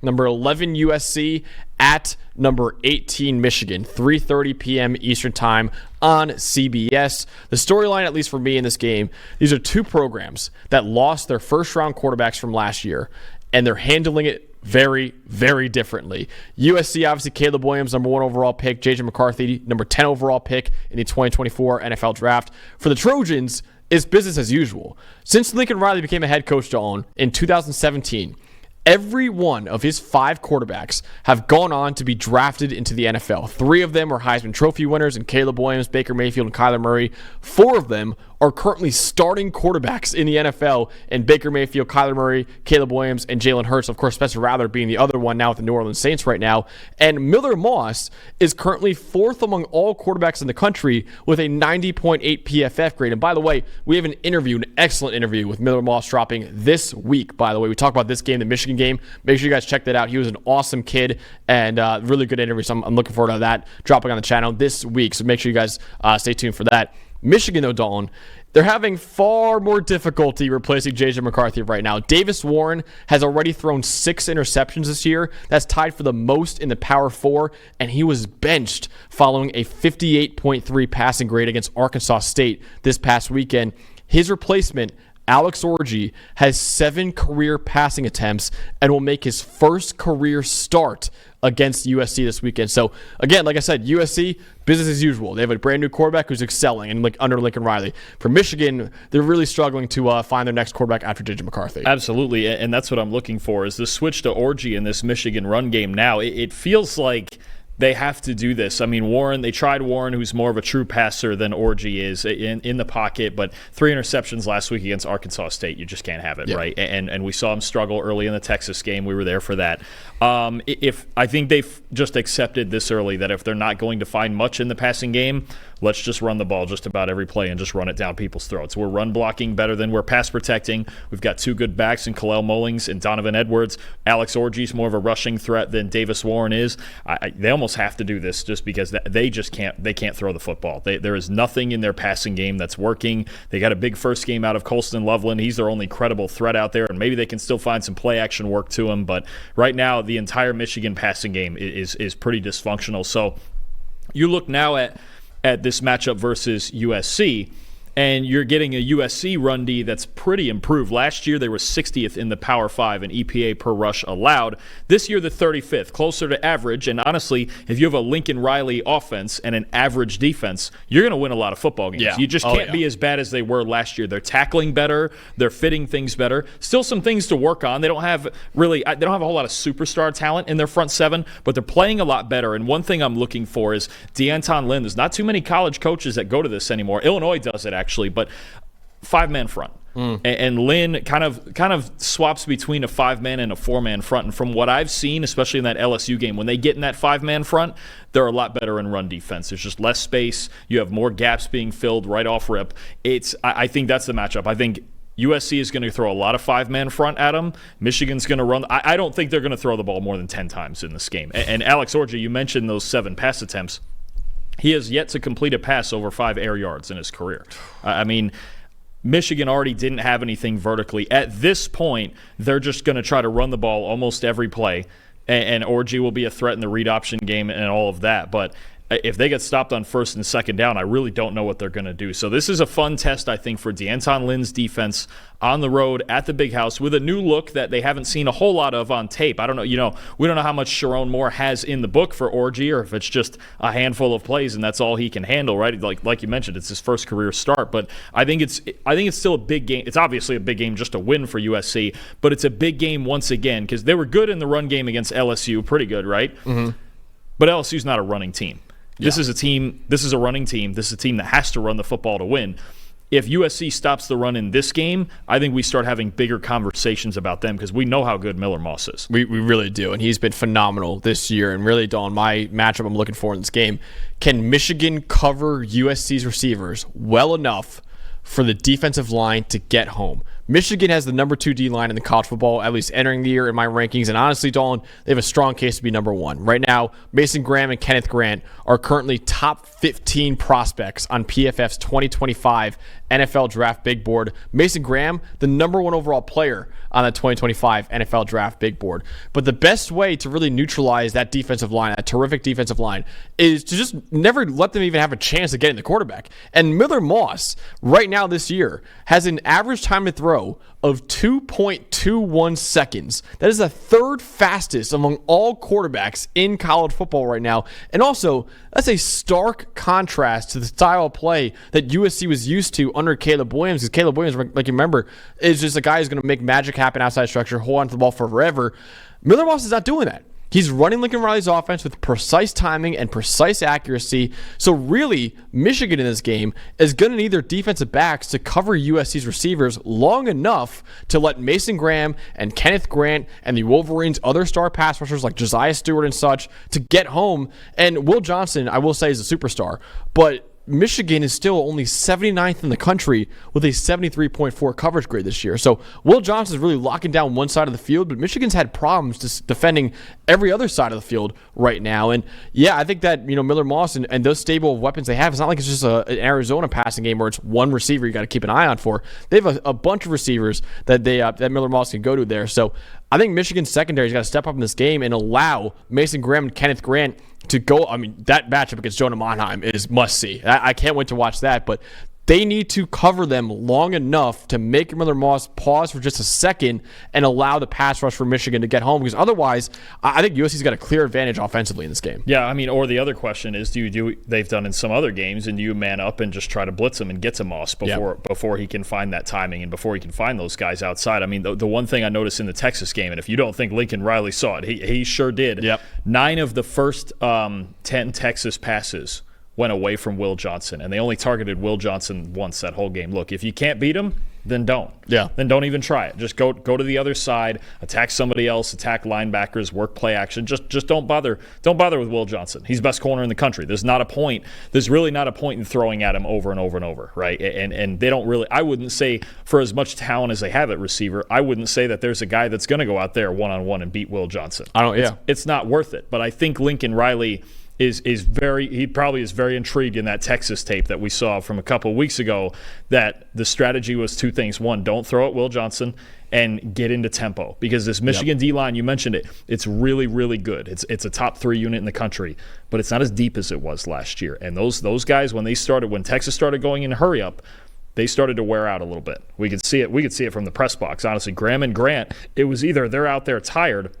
number 11 USC at number 18 Michigan, 3:30 p.m. Eastern Time on CBS. The storyline, at least for me in this game, these are two programs that lost their first-round quarterbacks from last year, and they're handling it very, very differently. USC, obviously, Caleb Williams, number 1 overall pick. J.J. McCarthy, number 10 overall pick in the 2024 NFL Draft. For the Trojans, it's business as usual. Since Lincoln Riley became a head coach, Dalton, in 2017, every one of his 5 quarterbacks have gone on to be drafted into the NFL. 3 of them are Heisman Trophy winners in Caleb Williams, Baker Mayfield, and Kyler Murray. 4 of them are currently starting quarterbacks in the NFL, and Baker Mayfield, Kyler Murray, Caleb Williams, and Jalen Hurts. Of course, Spencer Rattler being the other one now with the New Orleans Saints right now. And Miller Moss is currently 4th among all quarterbacks in the country with a 90.8 PFF grade. And by the way, we have an excellent interview with Miller Moss dropping this week, by the way. We talked about this game, the Michigan game. Make sure you guys check that out. He was an awesome kid and really good interview. So I'm looking forward to that dropping on the channel this week. So make sure you guys stay tuned for that. Michigan, though, Dalton, they're having far more difficulty replacing J.J. McCarthy right now. Davis Warren has already thrown 6 interceptions this year. That's tied for the most in the Power 4, and he was benched following a 58.3 passing grade against Arkansas State this past weekend. His replacement, Alex Orji, has 7 career passing attempts and will make his first career start against USC this weekend. So, again, like I said, USC, business as usual. They have a brand new quarterback who's excelling and under Lincoln Riley. For Michigan, they're really struggling to find their next quarterback after J.J. McCarthy. Absolutely, and that's what I'm looking for is the switch to Orji in this Michigan run game now. It feels like they have to do this. I mean, they tried Warren, who's more of a true passer than Orji is in the pocket, but 3 interceptions last week against Arkansas State. You just can't have it, right? And we saw him struggle early in the Texas game. We were there for that. I think they've just accepted this early that if they're not going to find much in the passing game, let's just run the ball just about every play and just run it down people's throats. We're run blocking better than we're pass protecting. We've got 2 good backs in Kalel Mullings and Donovan Edwards. Alex Orji's more of a rushing threat than Davis Warren is. They almost have to do this just because they can't throw the football. There is nothing in their passing game that's working. They got a big first game out of Colston Loveland. He's their only credible threat out there, and maybe they can still find some play action work to him. But right now, the entire Michigan passing game is pretty dysfunctional. So you look now at this matchup versus USC, and you're getting a USC run D that's pretty improved. Last year, they were 60th in the Power 5 in EPA per rush allowed. This year, they're 35th, closer to average. And honestly, if you have a Lincoln Riley offense and an average defense, you're going to win a lot of football games. Yeah. You just can't be as bad as they were last year. They're tackling better. They're fitting things better. Still some things to work on. They don't have a whole lot of superstar talent in their front 7, but they're playing a lot better. And one thing I'm looking for is D'Anton Lynn. There's not too many college coaches that go to this anymore. Illinois does it, actually, but 5-man front. And Lynn kind of swaps between a 5-man and a 4-man front. And from what I've seen, especially in that LSU game, when they get in that 5-man front, they're a lot better in run defense. There's just less space. You have more gaps being filled right off rip. I think that's the matchup. I think USC is going to throw a lot of 5-man front at them. Michigan's going to run. I don't think they're going to throw the ball more than 10 times in this game. And Alex Orji, you mentioned those 7 pass attempts. He has yet to complete a pass over 5 air yards in his career. I mean, Michigan already didn't have anything vertically. At this point, they're just going to try to run the ball almost every play, and Orji will be a threat in the read option game and all of that. But if they get stopped on 1st and 2nd down, I really don't know what they're going to do. So this is a fun test, I think, for D'Anton Lynn's defense on the road at the Big House with a new look that they haven't seen a whole lot of on tape. I don't know, we don't know how much Sharon Moore has in the book for Orji, or if it's just a handful of plays and that's all he can handle, right? Like you mentioned, it's his first career start, but I think it's still a big game. It's obviously a big game just to win for USC, but it's a big game once again because they were good in the run game against LSU, pretty good, right? Mm-hmm. But LSU's not a running team. This is a team. This is a running team. This is a team that has to run the football to win. If USC stops the run in this game, I think we start having bigger conversations about them because we know how good Miller Moss is. We really do, and he's been phenomenal this year. And really, Dawn, my matchup I'm looking for in this game, can Michigan cover USC's receivers well enough for the defensive line to get home? Michigan has the number 2 D-line in the college football, at least entering the year in my rankings. And honestly, Dalton, they have a strong case to be number 1. Right now, Mason Graham and Kenneth Grant are currently top 15 prospects on PFF's 2025 NFL Draft Big Board. Mason Graham, the number 1 overall player on the 2025 NFL Draft Big Board. But the best way to really neutralize that defensive line, that terrific defensive line, is to just never let them even have a chance of getting the quarterback. And Miller Moss, right now this year, has an average time to throw of 2.21 seconds. That is the 3rd fastest among all quarterbacks in college football right now. And also, that's a stark contrast to the style of play that USC was used to under Caleb Williams. Because Caleb Williams, like you remember, is just a guy who's going to make magic happen outside structure, hold on to the ball forever. Miller Moss is not doing that. He's running Lincoln Riley's offense with precise timing and precise accuracy. So really, Michigan in this game is going to need their defensive backs to cover USC's receivers long enough to let Mason Graham and Kenneth Grant and the Wolverines' other star pass rushers like Josiah Stewart and such to get home. And Will Johnson, I will say, is a superstar. But Michigan is still only 79th in the country with a 73.4 coverage grade this year. So Will Johnson is really locking down one side of the field, but Michigan's had problems just defending every other side of the field right now. And yeah, I think that, Miller Moss and those stable of weapons they have, it's not like it's just an Arizona passing game where it's one receiver you got to keep an eye on for. They have a bunch of receivers that that Miller Moss can go to there. So I think Michigan's secondary's got to step up in this game and allow Mason Graham and Kenneth Grant to go. I mean, that matchup against Jonah Monheim is must-see. I can't wait to watch that, but they need to cover them long enough to make Miller Moss pause for just a second and allow the pass rush for Michigan to get home, because otherwise, I think USC's got a clear advantage offensively in this game. Yeah, I mean, or the other question is, do you do they've done in some other games, and do you man up and just try to blitz him and get to Moss before he can find that timing and before he can find those guys outside? I mean, the one thing I noticed in the Texas game, and if you don't think Lincoln Riley saw it, he sure did. Yep. 9 of the first 10 Texas passes went away from Will Johnson, and they only targeted Will Johnson once that whole game. Look, if you can't beat him, then don't. Yeah. Then don't even try it. Just go to the other side, attack somebody else, attack linebackers, work play action. Just don't bother. Don't bother with Will Johnson. He's best corner in the country. There's really not a point in throwing at him over and over and over, right? And they don't really. I wouldn't say, for as much talent as they have at receiver, I wouldn't say that there's a guy that's going to go out there one-on-one and beat Will Johnson. It's not worth it. But I think Lincoln Riley he probably is very intrigued in that Texas tape that we saw from a couple of weeks ago, that the strategy was 2 things. 1, don't throw at Will Johnson, and get into tempo, because this Michigan D-line, you mentioned it, it's really, really good. It's a top 3 unit in the country, but it's not as deep as it was last year. And those guys, when Texas started going in hurry up, they started to wear out a little bit. We could see it from the press box. Honestly, Graham and Grant, it was either they're out there tired,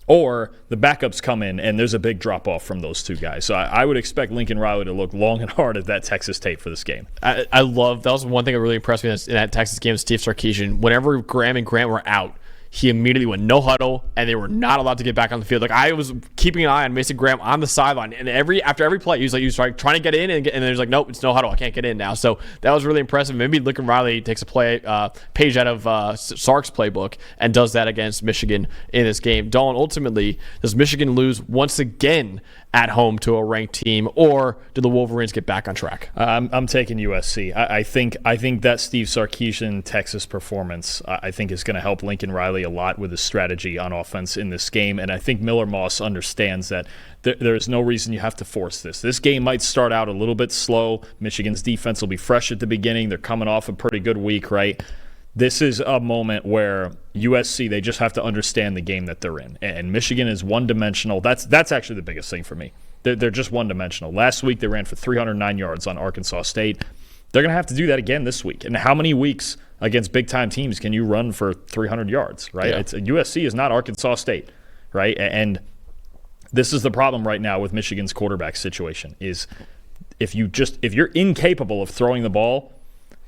or the backups come in and there's a big drop-off from those 2 guys. So I would expect Lincoln Riley to look long and hard at that Texas tape for this game. I love, that was one thing that really impressed me in that Texas game with Steve Sarkisian. Whenever Graham and Grant were out, he immediately went no huddle, and they were not allowed to get back on the field. Like, I was keeping an eye on Mason Graham on the sideline, and after every play, he was trying to get in, and then he was like, nope, it's no huddle. I can't get in now. So that was really impressive. Maybe Lincoln Riley takes a page out of Sark's playbook and does that against Michigan in this game. Dalton, ultimately, does Michigan lose once again at home to a ranked team, or do the Wolverines get back on track? I'm taking USC. I think that Steve Sarkisian Texas performance, I think, is going to help Lincoln Riley a lot with his strategy on offense in this game, and I think Miller Moss understands that there's no reason you have to force this. This game might start out a little bit slow. Michigan's defense will be fresh at the beginning. They're coming off a pretty good week, right? This is a moment where USC, they just have to understand the game that they're in. And Michigan is one-dimensional. That's actually the biggest thing for me. They're just one-dimensional. Last week, they ran for 309 yards on Arkansas State. They're going to have to do that again this week. And how many weeks against big-time teams can you run for 300 yards, right? Yeah. USC is not Arkansas State, right? And this is the problem right now with Michigan's quarterback situation, is if you're incapable of throwing the ball,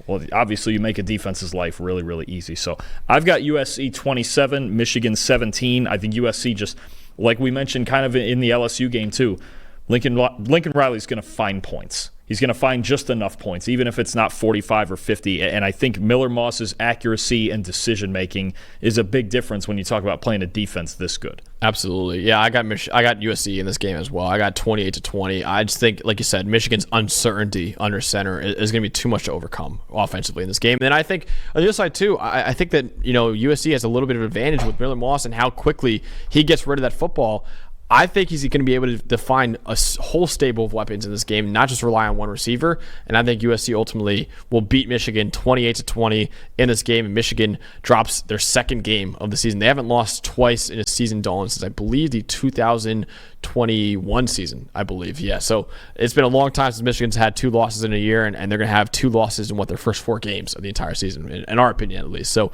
well, obviously you make a defense's life really, really easy. So I've got USC 27, Michigan 17. I think USC, just like we mentioned kind of in the LSU game too, Lincoln Riley's going to find points. He's going to find just enough points, even if it's not 45 or 50. And I think Miller Moss's accuracy and decision-making is a big difference when you talk about playing a defense this good. Absolutely. Yeah, I got USC in this game as well. I got 28-20. I just think, like you said, Michigan's uncertainty under center is going to be too much to overcome offensively in this game. And then I think on the other side too, I think that USC has a little bit of advantage with Miller Moss and how quickly he gets rid of that football. I think he's going to be able to define a whole stable of weapons in this game, not just rely on one receiver. And I think USC ultimately will beat Michigan 28-20 in this game. And Michigan drops their second game of the season. They haven't lost twice in a season, Dalton, since I believe the 2021 season, I believe. Yeah, so it's been a long time since Michigan's had 2 losses in a year, and they're going to have 2 losses in their first 4 games of the entire season, in our opinion at least. So